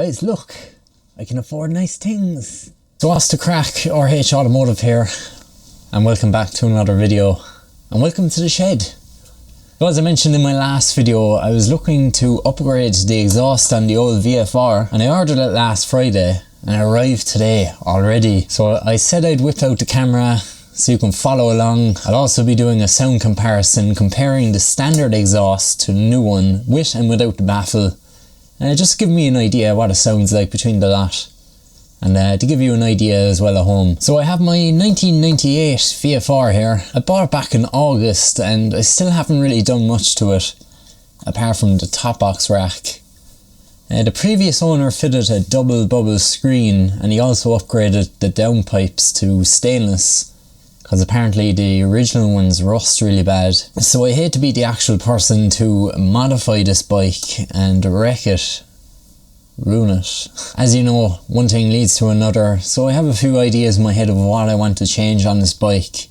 Guys, look, I can afford nice things. So what's the crack? RH Automotive here, and welcome back to another video, and welcome to the shed. So as I mentioned in my last video, I was looking to upgrade the exhaust on the old VFR, and I ordered it last Friday, and it arrived today already. So I said I'd whip out the camera so you can follow along. I'll also be doing a sound comparison, comparing the standard exhaust to the new one, with and without the baffle. Just give me an idea what it sounds like between the lot, and to give you an idea as well at home. So I have my 1998 VFR here. I bought it back in August and I still haven't really done much to it, apart from the top box rack. The previous owner fitted a double bubble screen, and he also upgraded the downpipes to stainless, because apparently the original ones rust really bad. So I hate to be the actual person to modify this bike and wreck it, ruin it. As you know, one thing leads to another, so I have a few ideas in my head of what I want to change on this bike.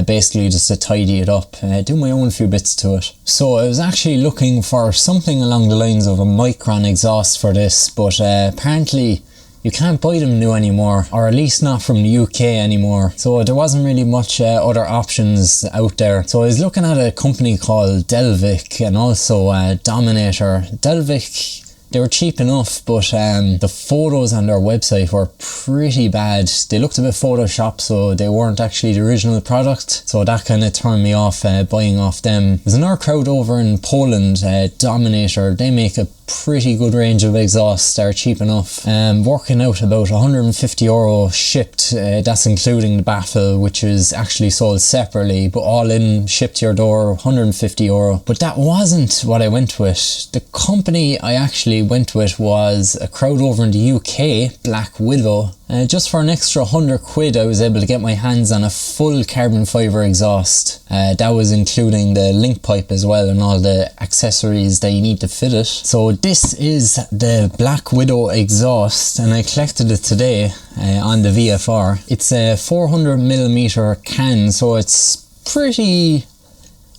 Basically just to tidy it up, do my own few bits to it. So I was actually looking for something along the lines of a Micron exhaust for this, but apparently you can't buy them new anymore, or at least not from the UK anymore. So there wasn't really much other options out there. So I was looking at a company called Delvic and also Dominator. Delvic, they were cheap enough, but the photos on their website were pretty bad. They looked a bit photoshopped, so they weren't actually the original product. So that kind of turned me off buying off them. There's another crowd over in Poland, Dominator. They make a pretty good range of exhausts. They're cheap enough. Working out about €150 shipped. That's including the baffle, which is actually sold separately, but all in, shipped to your door, €150. But that wasn't what I went with. The company I actually went with was a crowd over in the UK, BLACKWIDOW. Just for an extra £100 I was able to get my hands on a full carbon fibre exhaust. That was including the link pipe as well and all the accessories that you need to fit it. So this is the BLACKWIDOW exhaust, and I collected it today on the VFR. It's a 400mm can, so it's pretty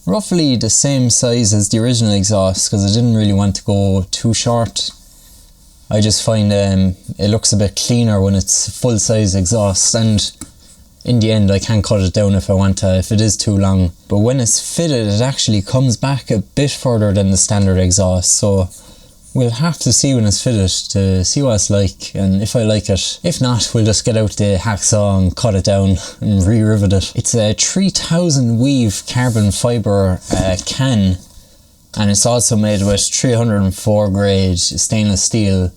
roughly the same size as the original exhaust, because I didn't really want to go too short. I just find it looks a bit cleaner when it's full size exhaust, and in the end I can cut it down if I want to, if it is too long. But when it's fitted, it actually comes back a bit further than the standard exhaust, so we'll have to see when it's fitted to see what it's like, and if I like it. If not, we'll just get out the hacksaw and cut it down and re-rivet it. It's a 3000 weave carbon fibre can, and it's also made with 304 grade stainless steel,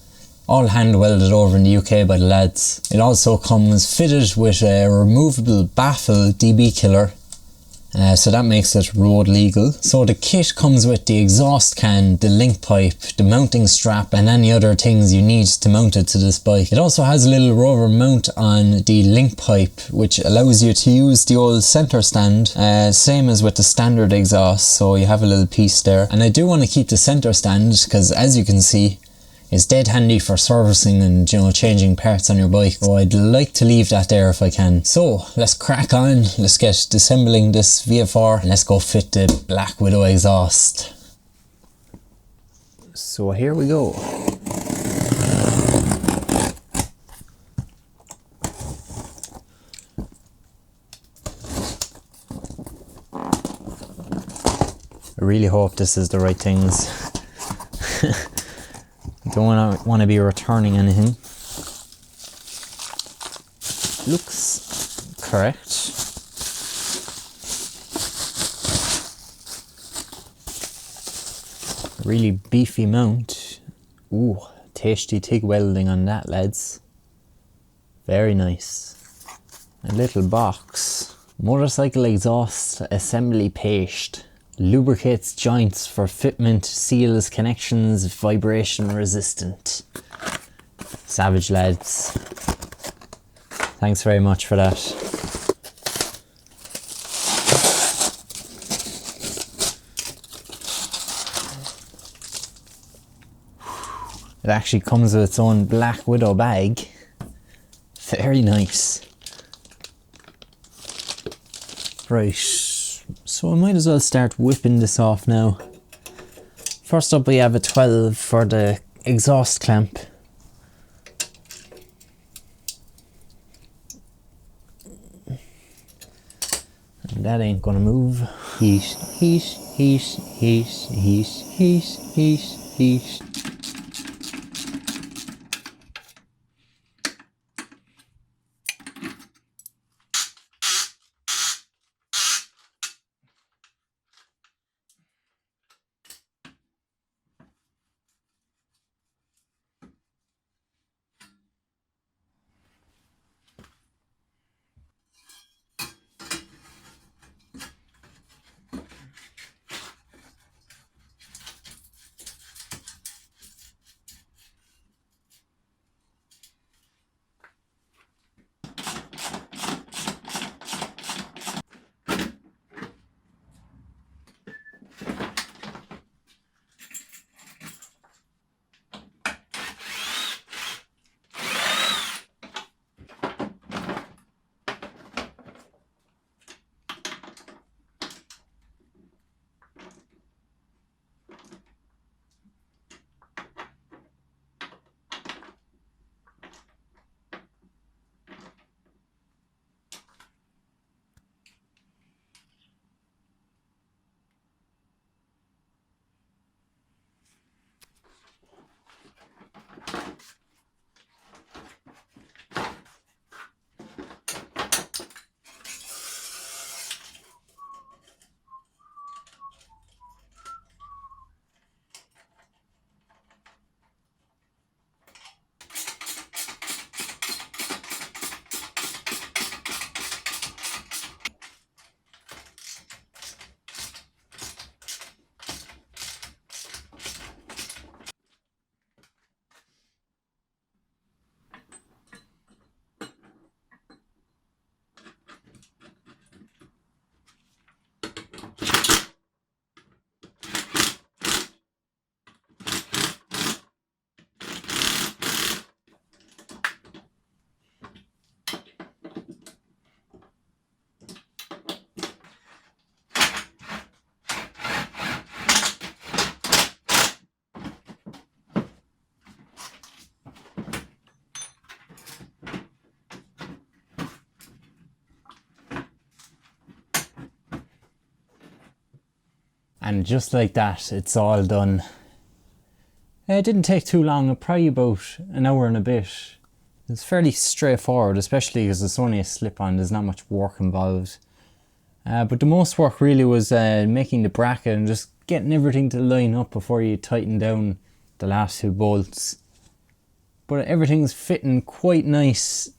all hand welded over in the UK by the lads. It also comes fitted with a removable baffle DB killer, so that makes it road legal. So the kit comes with the exhaust can, the link pipe, the mounting strap, and any other things you need to mount it to this bike. It also has a little rubber mount on the link pipe, which allows you to use the old center stand, same as with the standard exhaust, so you have a little piece there. And I do want to keep the center stand, because as you can see, it's dead handy for servicing and, you know, changing parts on your bike. So I'd like to leave that there if I can. So let's crack on. Let's get disassembling this VFR and let's go fit the BLACKWIDOW exhaust. So here we go. I really hope this is the right things. Don't want to be returning anything. Looks correct. Really beefy mount. Ooh, tasty TIG welding on that, lads. Very nice. A little box. Motorcycle exhaust assembly paste. Lubricates joints for fitment, seals connections, vibration resistant. Savage, lads. Thanks very much for that. It actually comes with its own BLACKWIDOW bag. Very nice. Right, so I might as well start whipping this off now. First up we have a 12 for the exhaust clamp. That ain't gonna move. Heesh. And just like that, it's all done. It didn't take too long, probably about an hour and a bit. It's fairly straightforward, especially because it's only a slip-on, there's not much work involved. But the most work really was making the bracket and just getting everything to line up before you tighten down the last two bolts. But everything's fitting quite nice.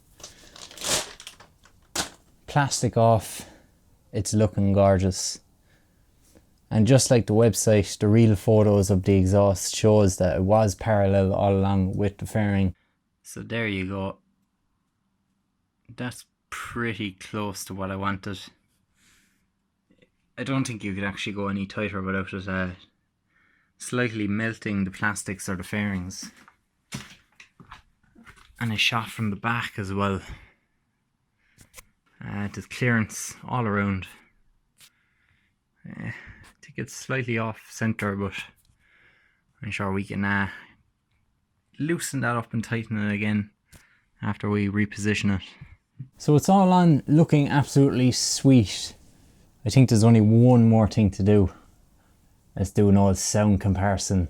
Plastic off, it's looking gorgeous. And just like the website, the real photos of the exhaust shows that it was parallel all along with the fairing. So there you go. That's pretty close to what I wanted. I don't think you could actually go any tighter without it slightly melting the plastics or the fairings. And a shot from the back as well. The clearance all around. I think it's slightly off center, but I'm sure we can loosen that up and tighten it again after we reposition it. So it's all on, looking absolutely sweet. I think there's only one more thing to do. Let's do an old sound comparison.